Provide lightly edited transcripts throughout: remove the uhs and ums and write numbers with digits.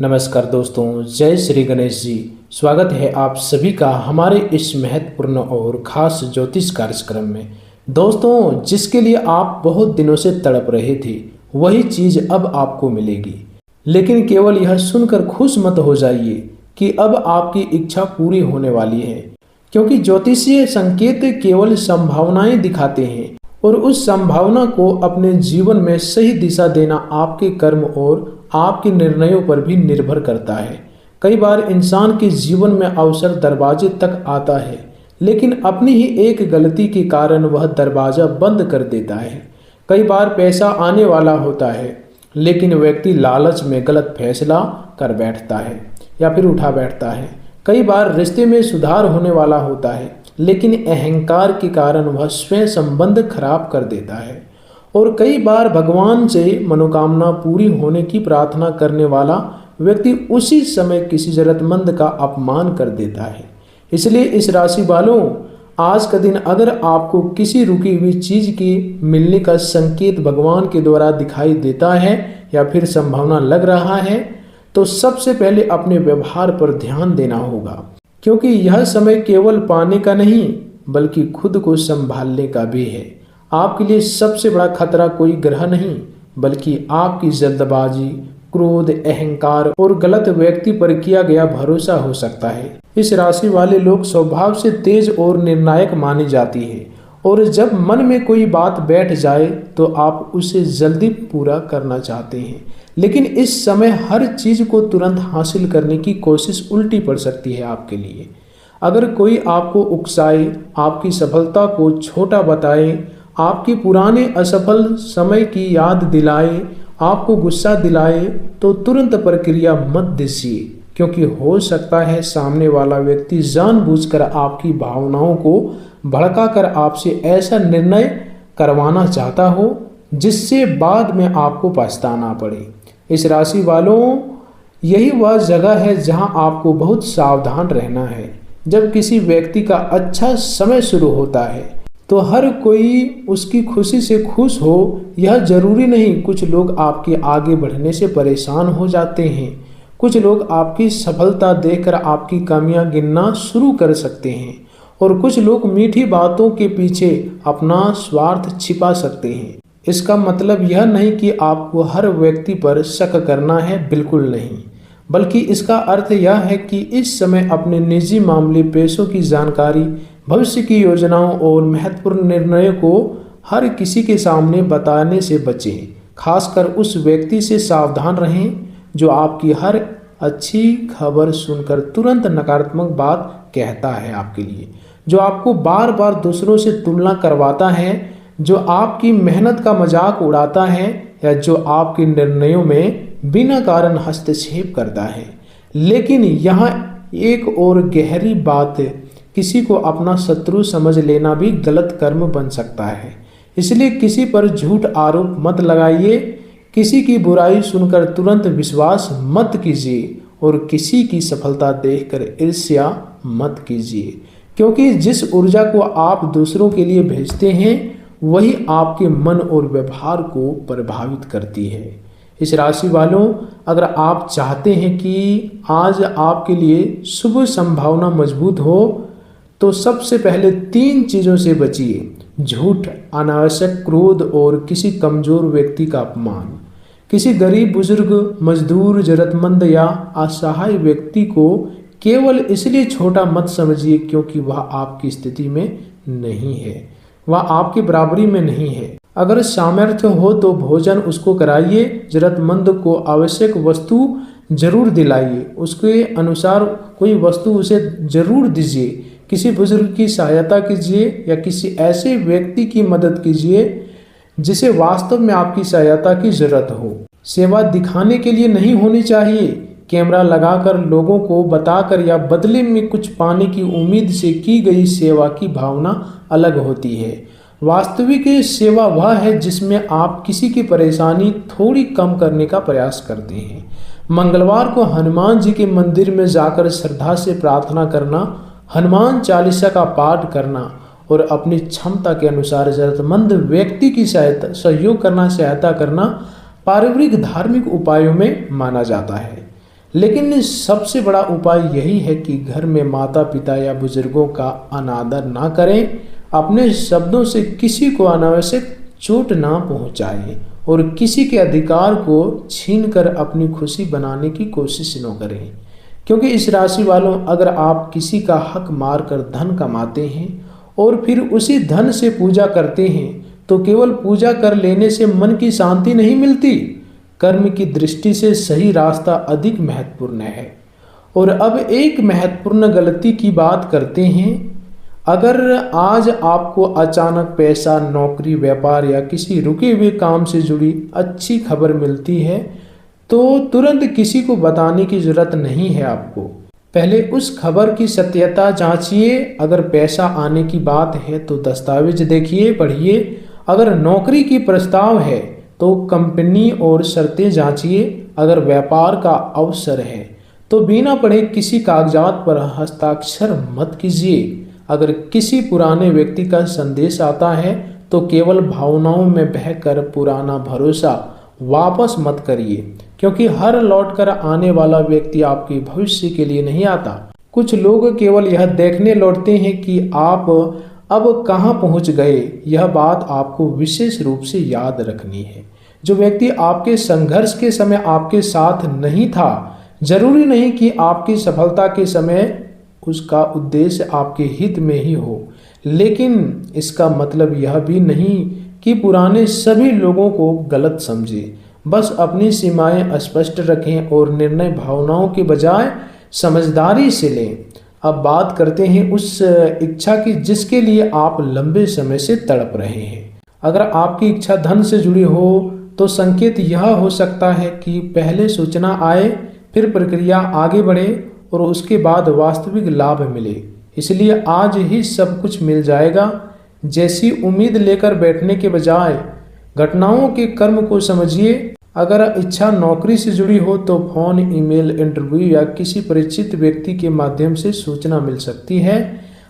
नमस्कार दोस्तों, जय श्री गणेश जी। स्वागत है आप सभी का हमारे इस महत्वपूर्ण और खास ज्योतिष कार्यक्रम में। दोस्तों, जिसके लिए आप बहुत दिनों से तड़प रहे थे, वही चीज़ अब आपको मिलेगी। लेकिन केवल यह सुनकर खुश मत हो जाइए कि अब आपकी इच्छा पूरी होने वाली है, क्योंकि ज्योतिषीय संकेत केवल संभावनाएं दिखाते हैं और उस संभावना को अपने जीवन में सही दिशा देना आपके कर्म और आपके निर्णयों पर भी निर्भर करता है। कई बार इंसान के जीवन में अवसर दरवाजे तक आता है, लेकिन अपनी ही एक गलती के कारण वह दरवाजा बंद कर देता है। कई बार पैसा आने वाला होता है, लेकिन व्यक्ति लालच में गलत फैसला कर बैठता है या फिर उठा बैठता है। कई बार रिश्ते में सुधार होने वाला होता है, लेकिन अहंकार के कारण वह स्वयं संबंध खराब कर देता है। और कई बार भगवान से मनोकामना पूरी होने की प्रार्थना करने वाला व्यक्ति उसी समय किसी जरूरतमंद का अपमान कर देता है। इसलिए इस राशि वालों, आज का दिन अगर आपको किसी रुकी हुई चीज के मिलने का संकेत भगवान के द्वारा दिखाई देता है या फिर संभावना लग रहा है, तो सबसे पहले अपने व्यवहार पर ध्यान देना होगा, क्योंकि यह समय केवल पाने का नहीं बल्कि खुद को संभालने का भी है। आपके लिए सबसे बड़ा खतरा कोई ग्रह नहीं, बल्कि आपकी जल्दबाजी, क्रोध, अहंकार और गलत व्यक्ति पर किया गया भरोसा हो सकता है। इस राशि वाले लोग स्वभाव से तेज और निर्णायक मानी जाती है, और जब मन में कोई बात बैठ जाए तो आप उसे जल्दी पूरा करना चाहते हैं। लेकिन इस समय हर चीज को तुरंत हासिल करने की कोशिश उल्टी पड़ सकती है आपके लिए। अगर कोई आपको उकसाए, आपकी सफलता को छोटा बताए, आपकी पुराने असफल समय की याद दिलाए, आपको गुस्सा दिलाए, तो तुरंत प्रक्रिया मत दीजिए, क्योंकि हो सकता है सामने वाला व्यक्ति जानबूझकर आपकी भावनाओं को भड़काकर आपसे ऐसा निर्णय करवाना चाहता हो जिससे बाद में आपको पछताना पड़े। इस राशि वालों, यही वह जगह है जहां आपको बहुत सावधान रहना है। जब किसी व्यक्ति का अच्छा समय शुरू होता है तो हर कोई उसकी खुशी से खुश हो, यह जरूरी नहीं। कुछ लोग आपके आगे बढ़ने से परेशान हो जाते हैं। कुछ लोग आपकी सफलता देखकर आपकी कमियां गिनना शुरू कर सकते हैं, और कुछ लोग मीठी बातों के पीछे अपना स्वार्थ छिपा सकते हैं। इसका मतलब यह नहीं कि आपको हर व्यक्ति पर शक करना है, बिल्कुल नहीं, बल्कि इसका अर्थ यह है कि इस समय अपने निजी मामले, पैसों की जानकारी, भविष्य की योजनाओं और महत्वपूर्ण निर्णयों को हर किसी के सामने बताने से बचें। खासकर उस व्यक्ति से सावधान रहें जो आपकी हर अच्छी खबर सुनकर तुरंत नकारात्मक बात कहता है आपके लिए, जो आपको बार बार दूसरों से तुलना करवाता है, जो आपकी मेहनत का मजाक उड़ाता है, या जो आपके निर्णयों में बिना कारण हस्तक्षेप करता है। लेकिन यहाँ एक और गहरी बात, किसी को अपना शत्रु समझ लेना भी गलत कर्म बन सकता है। इसलिए किसी पर झूठ आरोप मत लगाइए, किसी की बुराई सुनकर तुरंत विश्वास मत कीजिए, और किसी की सफलता देखकर ईर्ष्या मत कीजिए, क्योंकि जिस ऊर्जा को आप दूसरों के लिए भेजते हैं वही आपके मन और व्यवहार को प्रभावित करती है। इस राशि वालों, अगर आप चाहते हैं कि आज आपके लिए शुभ संभावना मजबूत हो, तो सबसे पहले 3 चीजों से बचिए: झूठ, अनावश्यक क्रोध और किसी कमजोर व्यक्ति का अपमान। किसी गरीब, बुजुर्ग, मजदूर, जरूरतमंद या असहाय व्यक्ति को केवल इसलिए छोटा मत समझिए क्योंकि वह आपकी स्थिति में नहीं है, वह आपकी बराबरी में नहीं है। अगर सामर्थ्य हो तो भोजन उसको कराइए, जरूरतमंद को आवश्यक वस्तु जरूर दिलाइए, उसके अनुसार कोई वस्तु उसे जरूर दीजिए। किसी बुजुर्ग की सहायता कीजिए या किसी ऐसे व्यक्ति की मदद कीजिए जिसे वास्तव में आपकी सहायता की जरूरत हो। सेवा दिखाने के लिए नहीं होनी चाहिए। कैमरा लगाकर, लोगों को बताकर या बदले में कुछ पाने की उम्मीद से की गई सेवा की भावना अलग होती है। वास्तविक सेवा वह है जिसमें आप किसी की परेशानी थोड़ी कम करने का प्रयास करते हैं। मंगलवार को हनुमान जी के मंदिर में जाकर श्रद्धा से प्रार्थना करना, हनुमान चालीसा का पाठ करना और अपनी क्षमता के अनुसार जरूरतमंद व्यक्ति की सहायता करना पारिवारिक धार्मिक उपायों में माना जाता है। लेकिन सबसे बड़ा उपाय यही है कि घर में माता पिता या बुजुर्गों का अनादर ना करें, अपने शब्दों से किसी को अनावश्यक चोट ना पहुंचाएं और किसी के अधिकार को छीनकर अपनी खुशी बनाने की कोशिश न करें। क्योंकि इस राशि वालों, अगर आप किसी का हक मारकर धन कमाते हैं और फिर उसी धन से पूजा करते हैं तो केवल पूजा कर लेने से मन की शांति नहीं मिलती, कर्म की दृष्टि से सही रास्ता अधिक महत्वपूर्ण है। और अब एक महत्वपूर्ण गलती की बात करते हैं। अगर आज आपको अचानक पैसा, नौकरी, व्यापार या किसी रुके हुए काम से जुड़ी अच्छी खबर मिलती है तो तुरंत किसी को बताने की जरूरत नहीं है। आपको पहले उस खबर की सत्यता जांचिए। अगर पैसा आने की बात है तो दस्तावेज देखिए, पढ़िए। अगर नौकरी की प्रस्ताव है तो कंपनी और शर्तें जांचिए। अगर व्यापार का अवसर है तो बिना पढ़े किसी कागजात पर हस्ताक्षर मत कीजिए। अगर किसी पुराने व्यक्ति का संदेश आता है तो केवल भावनाओं में बहकर पुराना भरोसा वापस मत करिए, क्योंकि हर लौटकर आने वाला व्यक्ति आपके भविष्य के लिए नहीं आता। कुछ लोग केवल यह देखने लौटते हैं कि आप अब कहाँ पहुँच गए। यह बात आपको विशेष रूप से याद रखनी है। जो व्यक्ति आपके संघर्ष के समय आपके साथ नहीं था, जरूरी नहीं कि आपकी सफलता के समय उसका उद्देश्य आपके हित में ही हो, लेकिन इसका मतलब यह भी नहीं कि पुराने सभी लोगों को गलत समझे। बस अपनी सीमाएं स्पष्ट रखें और निर्णय भावनाओं के बजाय समझदारी से लें। अब बात करते हैं उस इच्छा की जिसके लिए आप लंबे समय से तड़प रहे हैं। अगर आपकी इच्छा धन से जुड़ी हो तो संकेत यह हो सकता है कि पहले सूचना आए, फिर प्रक्रिया आगे बढ़े और उसके बाद वास्तविक लाभ मिले। इसलिए आज ही सब कुछ मिल जाएगा जैसी उम्मीद लेकर बैठने के बजाय घटनाओं के क्रम को समझिए। अगर इच्छा नौकरी से जुड़ी हो तो फोन, ईमेल, इंटरव्यू या किसी परिचित व्यक्ति के माध्यम से सूचना मिल सकती है।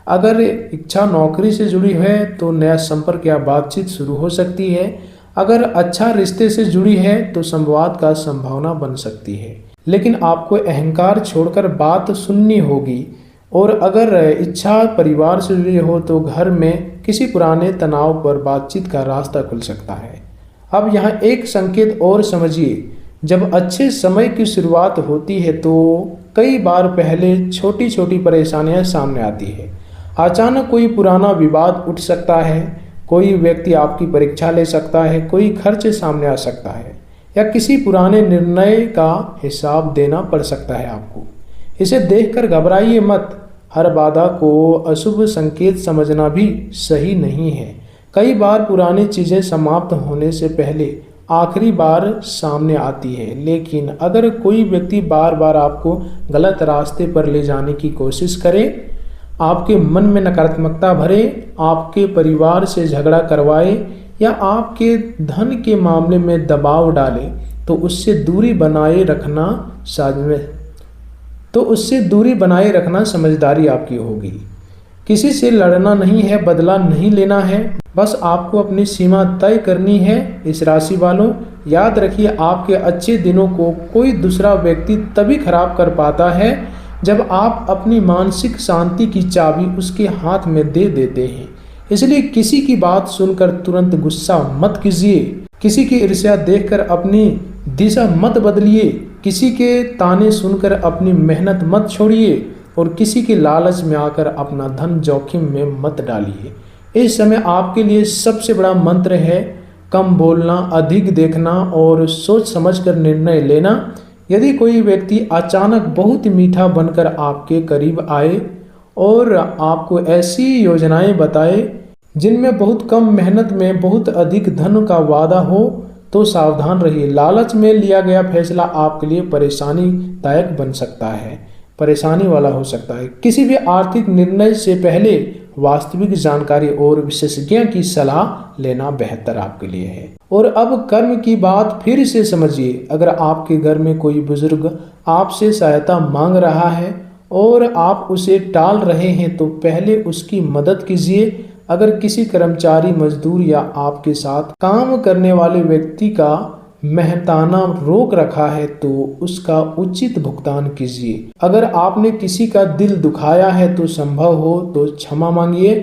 अगर इच्छा नौकरी से जुड़ी है तो नया संपर्क या बातचीत शुरू हो सकती है। अगर अच्छा रिश्ते से जुड़ी है तो संवाद का संभावना बन सकती है, लेकिन आपको अहंकार छोड़कर बात सुननी होगी। और अगर इच्छा परिवार से जुड़ी हो तो घर में किसी पुराने तनाव पर बातचीत का रास्ता खुल सकता है। अब यहाँ एक संकेत और समझिए। जब अच्छे समय की शुरुआत होती है तो कई बार पहले छोटी छोटी परेशानियां सामने आती है। अचानक कोई पुराना विवाद उठ सकता है, कोई व्यक्ति आपकी परीक्षा ले सकता है, कोई खर्च सामने आ सकता है या किसी पुराने निर्णय का हिसाब देना पड़ सकता है आपको। इसे देखकर घबराइए मत। हर बाधा को अशुभ संकेत समझना भी सही नहीं है। कई बार पुरानी चीजें समाप्त होने से पहले आखिरी बार सामने आती है, लेकिन अगर कोई व्यक्ति बार बार आपको गलत रास्ते पर ले जाने की कोशिश करे, आपके मन में नकारात्मकता भरे, आपके परिवार से झगड़ा करवाए या आपके धन के मामले में दबाव डाले तो उससे दूरी बनाए रखना समझदारी आपकी होगी। किसी से लड़ना नहीं है, बदला नहीं लेना है, बस आपको अपनी सीमा तय करनी है। इस राशि वालों, याद रखिए आपके अच्छे दिनों को कोई दूसरा व्यक्ति तभी खराब कर पाता है जब आप अपनी मानसिक शांति की चाबी उसके हाथ में दे देते हैं। इसलिए किसी की बात सुनकर तुरंत गुस्सा मत कीजिए, किसी की ईर्ष्या देखकर अपनी दिशा मत बदलिए, किसी के ताने सुनकर अपनी मेहनत मत छोड़िए और किसी के लालच में आकर अपना धन जोखिम में मत डालिए। इस समय आपके लिए सबसे बड़ा मंत्र है कम बोलना, अधिक देखना और सोच समझकर निर्णय लेना। यदि कोई व्यक्ति अचानक बहुत मीठा बनकर आपके करीब आए और आपको ऐसी योजनाएं बताए जिनमें बहुत कम मेहनत में बहुत अधिक धन का वादा हो तो सावधान रहिए। लालच में लिया गया फैसला आपके लिए परेशानीदायक बन सकता है, परेशानी वाला हो सकता है। किसी भी आर्थिक निर्णय से पहले वास्तविक जानकारी और विशेषज्ञ की सलाह लेना बेहतर आपके लिए है। और अब कर्म की बात फिर से समझिए। अगर आपके घर में कोई बुजुर्ग आपसे सहायता मांग रहा है और आप उसे टाल रहे हैं तो पहले उसकी मदद कीजिए। अगर किसी कर्मचारी, मजदूर या आपके साथ काम करने वाले व्यक्ति का मेहनताना रोक रखा है तो उसका उचित भुगतान कीजिए। अगर आपने किसी का दिल दुखाया है तो संभव हो तो क्षमा मांगिए,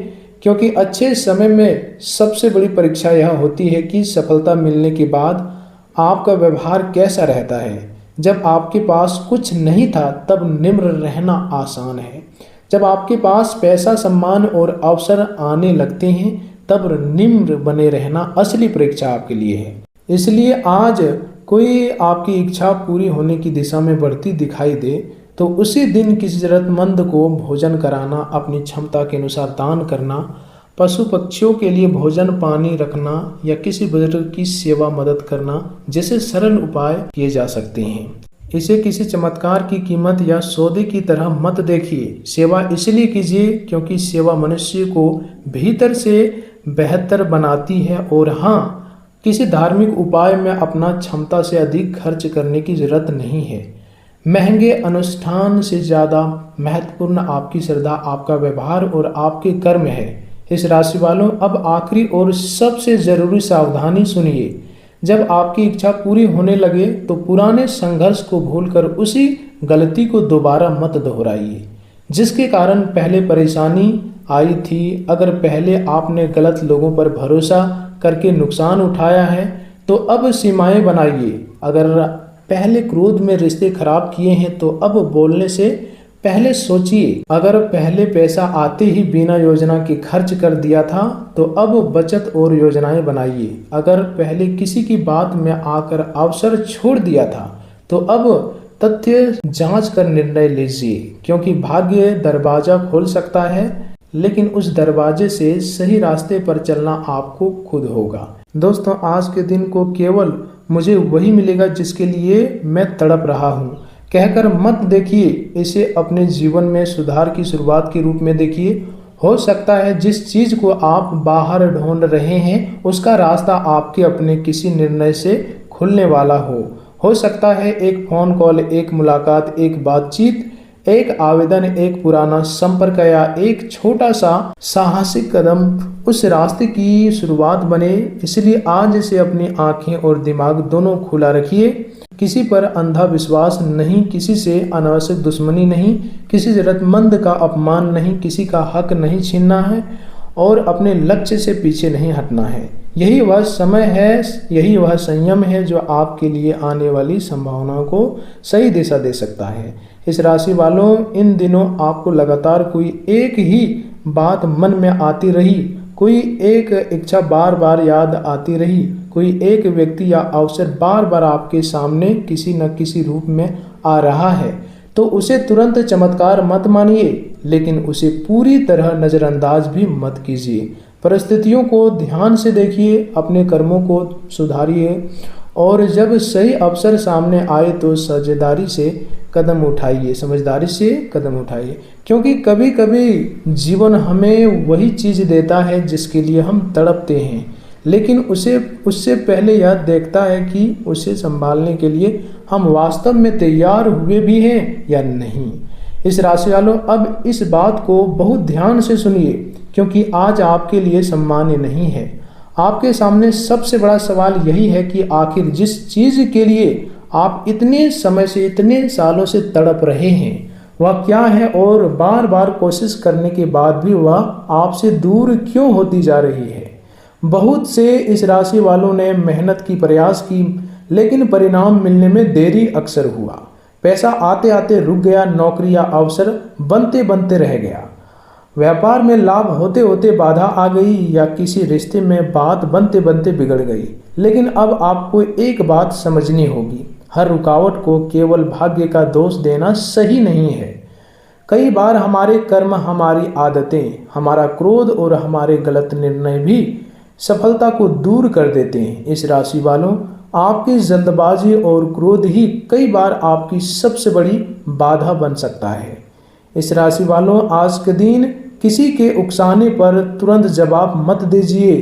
क्योंकि अच्छे समय में सबसे बड़ी परीक्षा यह होती है कि सफलता मिलने के बाद आपका व्यवहार कैसा रहता है। जब आपके पास कुछ नहीं था तब निम्र रहना आसान है। जब आपके पास पैसा, सम्मान और अवसर आने लगते हैं तब निम्र बने रहना असली परीक्षा आपके लिए है। इसलिए आज कोई आपकी इच्छा पूरी होने की दिशा में बढ़ती दिखाई दे तो उसी दिन किसी जरूरतमंद को भोजन कराना, अपनी क्षमता के अनुसार दान करना, पशु पक्षियों के लिए भोजन पानी रखना या किसी बुजुर्ग की सेवा मदद करना जैसे सरल उपाय किए जा सकते हैं। इसे किसी चमत्कार की कीमत या सौदे की तरह मत देखिए। सेवा इसलिए कीजिए क्योंकि सेवा मनुष्य को भीतर से बेहतर बनाती है। और हाँ, किसी धार्मिक उपाय में अपना क्षमता से अधिक खर्च करने की जरूरत नहीं है। महंगे अनुष्ठान से ज़्यादा महत्वपूर्ण आपकी श्रद्धा, आपका व्यवहार और आपके कर्म है। इस राशि वालों, अब आखिरी और सबसे ज़रूरी सावधानी सुनिए। जब आपकी इच्छा पूरी होने लगे तो पुराने संघर्ष को भूलकर उसी गलती को दोबारा मत दोहराइए जिसके कारण पहले परेशानी आई थी। अगर पहले आपने गलत लोगों पर भरोसा करके नुकसान उठाया है तो अब सीमाएं बनाइए। अगर पहले क्रोध में रिश्ते खराब किए हैं तो अब बोलने से पहले सोचिए। अगर पहले पैसा आते ही बिना योजना के खर्च कर दिया था तो अब बचत और योजनाएं बनाइए। अगर पहले किसी की बात में आकर अवसर छोड़ दिया था तो अब तथ्य जांच कर निर्णय लीजिए, क्योंकि भाग्य दरवाजा खोल सकता है लेकिन उस दरवाजे से सही रास्ते पर चलना आपको खुद होगा। दोस्तों, आज के दिन को केवल मुझे वही मिलेगा जिसके लिए मैं तड़प रहा हूँ कहकर मत देखिए। इसे अपने जीवन में सुधार की शुरुआत के रूप में देखिए। हो सकता है जिस चीज़ को आप बाहर ढूंढ रहे हैं उसका रास्ता आपके अपने किसी निर्णय से खुलने वाला हो सकता है एक फ़ोन कॉल, एक मुलाकात, एक बातचीत, एक आवेदन, एक पुराना संपर्क या एक छोटा सा साहसिक कदम उस रास्ते की शुरुआत बने। इसलिए आज से अपनी आंखें और दिमाग दोनों खुला रखिए। किसी पर अंधा विश्वास नहीं, किसी से अनावश्यक दुश्मनी नहीं, किसी जरूरतमंद का अपमान नहीं, किसी का हक नहीं छीनना है और अपने लक्ष्य से पीछे नहीं हटना है। यही वह समय है, यही वह संयम है जो आपके लिए आने वाली संभावनाओं को सही दिशा दे सकता है। इस राशि वालों, इन दिनों आपको लगातार कोई एक ही बात मन में आती रही, कोई एक इच्छा बार बार याद आती रही, कोई एक व्यक्ति या अवसर बार बार आपके सामने किसी न किसी रूप में आ रहा है तो उसे तुरंत चमत्कार मत मानिए, लेकिन उसे पूरी तरह नज़रअंदाज भी मत कीजिए। परिस्थितियों को ध्यान से देखिए, अपने कर्मों को सुधारिए और जब सही अवसर सामने आए तो समझदारी से कदम उठाइए, क्योंकि कभी कभी जीवन हमें वही चीज़ देता है जिसके लिए हम तड़पते हैं, लेकिन उससे पहले यह देखता है कि उसे संभालने के लिए हम वास्तव में तैयार हुए भी हैं या नहीं। इस राशि वालों, अब इस बात को बहुत ध्यान से सुनिए, क्योंकि आज आपके लिए सम्मान्य नहीं है। आपके सामने सबसे बड़ा सवाल यही है कि आखिर जिस चीज़ के लिए आप इतने समय से, इतने सालों से तड़प रहे हैं वह क्या है, और बार बार कोशिश करने के बाद भी वह आपसे दूर क्यों होती जा रही है। बहुत से इस राशि वालों ने मेहनत की, प्रयास की, लेकिन परिणाम मिलने में देरी अक्सर हुआ। पैसा आते आते रुक गया, नौकरी या अवसर बनते बनते रह गया, व्यापार में लाभ होते होते बाधा आ गई या किसी रिश्ते में बात बनते बनते बिगड़ गई। लेकिन अब आपको एक बात समझनी होगी, हर रुकावट को केवल भाग्य का दोष देना सही नहीं है। कई बार हमारे कर्म, हमारी आदतें, हमारा क्रोध और हमारे गलत निर्णय भी सफलता को दूर कर देते हैं। इस राशि वालों, आपकी जल्दबाजी और क्रोध ही कई बार आपकी सबसे बड़ी बाधा बन सकता है। इस राशि वालों, आज के दिन किसी के उकसाने पर तुरंत जवाब मत दीजिए।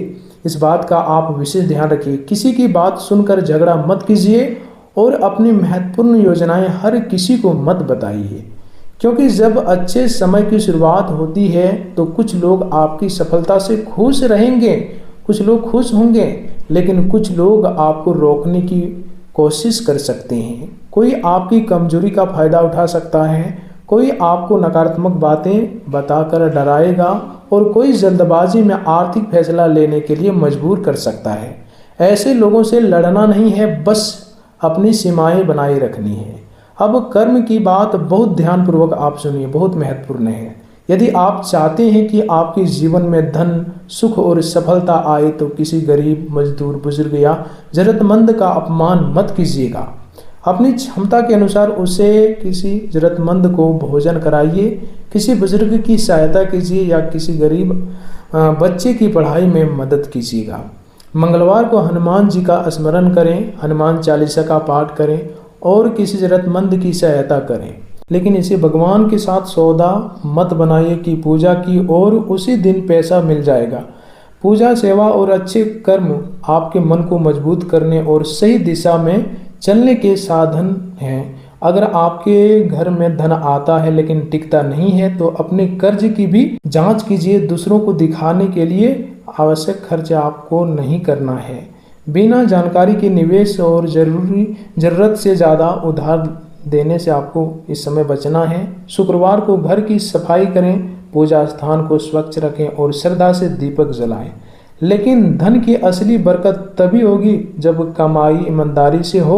इस बात का आप विशेष ध्यान रखिए। किसी की बात सुनकर झगड़ा मत कीजिए और अपनी महत्वपूर्ण योजनाएं हर किसी को मत बताइए, क्योंकि जब अच्छे समय की शुरुआत होती है तो कुछ लोग आपकी सफलता से खुश रहेंगे, कुछ लोग खुश होंगे, लेकिन कुछ लोग आपको रोकने की कोशिश कर सकते हैं। कोई आपकी कमजोरी का फायदा उठा सकता है, कोई आपको नकारात्मक बातें बताकर डराएगा और कोई जल्दबाजी में आर्थिक फैसला लेने के लिए मजबूर कर सकता है। ऐसे लोगों से लड़ना नहीं है, बस अपनी सीमाएं बनाए रखनी है। अब कर्म की बात बहुत ध्यानपूर्वक आप सुनिए, बहुत महत्वपूर्ण है। यदि आप चाहते हैं कि आपके जीवन में धन, सुख और सफलता आए तो किसी गरीब, मजदूर, बुजुर्ग या जरूरतमंद का अपमान मत कीजिएगा। अपनी क्षमता के अनुसार उसे किसी जरूरतमंद को भोजन कराइए, किसी बुजुर्ग की सहायता कीजिए या किसी गरीब बच्चे की पढ़ाई में मदद कीजिएगा। मंगलवार को हनुमान जी का स्मरण करें, हनुमान चालीसा का पाठ करें और किसी जरूरतमंद की सहायता करें। लेकिन इसे भगवान के साथ सौदा मत बनाइए कि पूजा की और उसी दिन पैसा मिल जाएगा। पूजा, सेवा और अच्छे कर्म आपके मन को मजबूत करने और सही दिशा में चलने के साधन हैं। अगर आपके घर में धन आता है लेकिन टिकता नहीं है तो अपने कर्ज की भी जांच कीजिए। दूसरों को दिखाने के लिए आवश्यक खर्च आपको नहीं करना है। बिना जानकारी के निवेश और जरूरत से ज़्यादा उधार देने से आपको इस समय बचना है। शुक्रवार को घर की सफाई करें, पूजा स्थान को स्वच्छ रखें और श्रद्धा से दीपक जलाएं। लेकिन धन की असली बरकत तभी होगी जब कमाई ईमानदारी से हो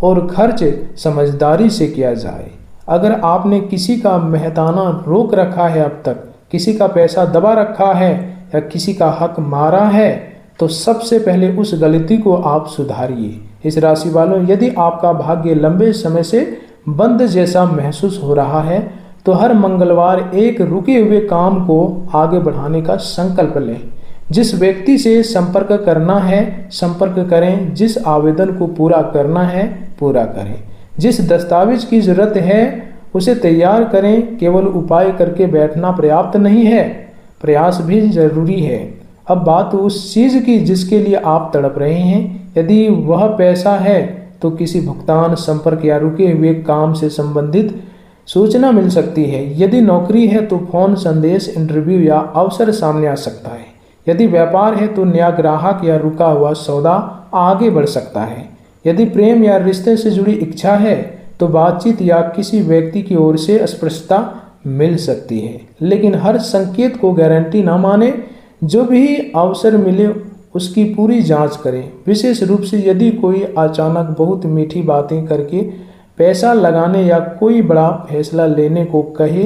और खर्च समझदारी से किया जाए। अगर आपने किसी का मेहताना रोक रखा है, अब तक किसी का पैसा दबा रखा है या किसी का हक मारा है तो सबसे पहले उस गलती को आप सुधारिए। इस राशि वालों, यदि आपका भाग्य लंबे समय से बंद जैसा महसूस हो रहा है तो हर मंगलवार एक रुके हुए काम को आगे बढ़ाने का संकल्प लें। जिस व्यक्ति से संपर्क करना है संपर्क करें, जिस आवेदन को पूरा करना है पूरा करें, जिस दस्तावेज की जरूरत है उसे तैयार करें। केवल उपाय करके बैठना पर्याप्त नहीं है, प्रयास भी जरूरी है। अब बात उस चीज़ की जिसके लिए आप तड़प रहे हैं। यदि वह पैसा है तो किसी भुगतान, संपर्क या रुके हुए काम से संबंधित सूचना मिल सकती है। यदि नौकरी है तो फोन संदेश, इंटरव्यू या अवसर सामने आ सकता है। यदि व्यापार है तो नया ग्राहक या रुका हुआ सौदा आगे बढ़ सकता है। यदि प्रेम या रिश्ते से जुड़ी इच्छा है तो बातचीत या किसी व्यक्ति की ओर से स्पष्टता मिल सकती है। लेकिन हर संकेत को गारंटी ना माने। जो भी अवसर मिले उसकी पूरी जांच करें। विशेष रूप से यदि कोई अचानक बहुत मीठी बातें करके पैसा लगाने या कोई बड़ा फैसला लेने को कहे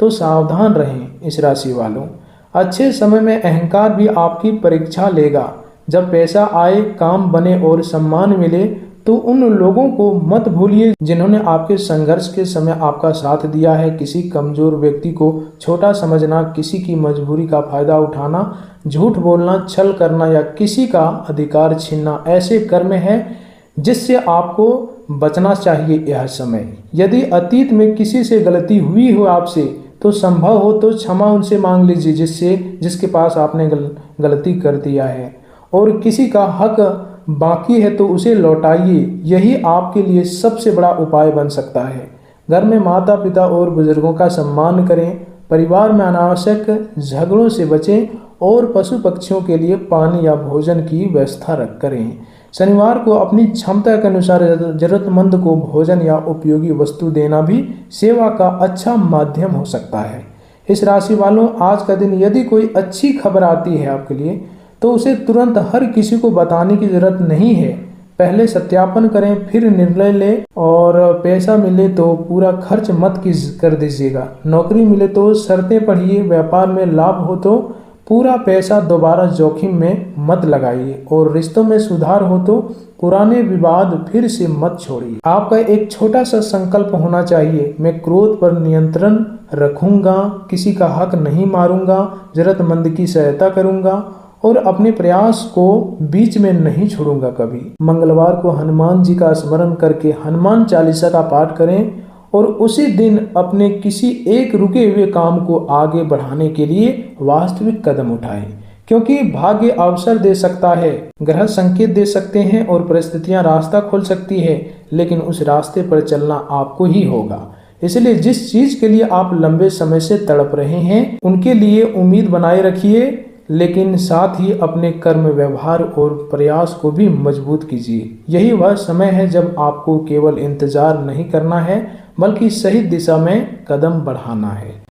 तो सावधान रहें। इस राशि वालों, अच्छे समय में अहंकार भी आपकी परीक्षा लेगा। जब पैसा आए, काम बने और सम्मान मिले तो उन लोगों को मत भूलिए जिन्होंने आपके संघर्ष के समय आपका साथ दिया है। किसी कमजोर व्यक्ति को छोटा समझना, किसी की मजबूरी का फायदा उठाना, झूठ बोलना, छल करना या किसी का अधिकार छीनना ऐसे कर्म हैं जिससे आपको बचना चाहिए यह समय। यदि अतीत में किसी से गलती हुई हो आपसे तो संभव हो तो क्षमा उनसे मांग लीजिए जिसके पास आपने गलती कर दिया है, और किसी का हक बाकी है तो उसे लौटाइए। यही आपके लिए सबसे बड़ा उपाय बन सकता है। घर में माता पिता और बुजुर्गों का सम्मान करें, परिवार में अनावश्यक झगड़ों से बचें और पशु पक्षियों के लिए पानी या भोजन की व्यवस्था करें। शनिवार को अपनी क्षमता के अनुसार जरूरतमंद को भोजन या उपयोगी वस्तु देना भी सेवा का अच्छा माध्यम हो सकता है। इस राशि वालों, आज का दिन यदि कोई अच्छी खबर आती है आपके लिए तो उसे तुरंत हर किसी को बताने की जरूरत नहीं है। पहले सत्यापन करें, फिर निर्णय लें। और पैसा मिले तो पूरा खर्च मत कर दीजिएगा। नौकरी मिले तो शर्तें पढ़िए। व्यापार में लाभ हो तो पूरा पैसा दोबारा जोखिम में मत लगाइए। और रिश्तों में सुधार हो तो पुराने विवाद फिर से मत छोड़िए। आपका एक छोटा सा संकल्प होना चाहिए, मैं क्रोध पर नियंत्रण रखूंगा, किसी का हक नहीं मारूंगा, जरूरतमंद की सहायता करूंगा और अपने प्रयास को बीच में नहीं छोड़ूंगा कभी। मंगलवार को हनुमान जी का स्मरण करके हनुमान चालीसा का पाठ करें और उसी दिन अपने किसी एक रुके हुए काम को आगे बढ़ाने के लिए वास्तविक कदम उठाएं। क्योंकि भाग्य अवसर दे सकता है, ग्रह संकेत दे सकते हैं और परिस्थितियां रास्ता खोल सकती है, लेकिन उस रास्ते पर चलना आपको ही होगा। इसलिए जिस चीज के लिए आप लंबे समय से तड़प रहे हैं उनके लिए उम्मीद बनाए रखिए। लेकिन साथ ही अपने कर्म, व्यवहार और प्रयास को भी मजबूत कीजिए। यही वह समय है जब आपको केवल इंतजार नहीं करना है, बल्कि सही दिशा में कदम बढ़ाना है।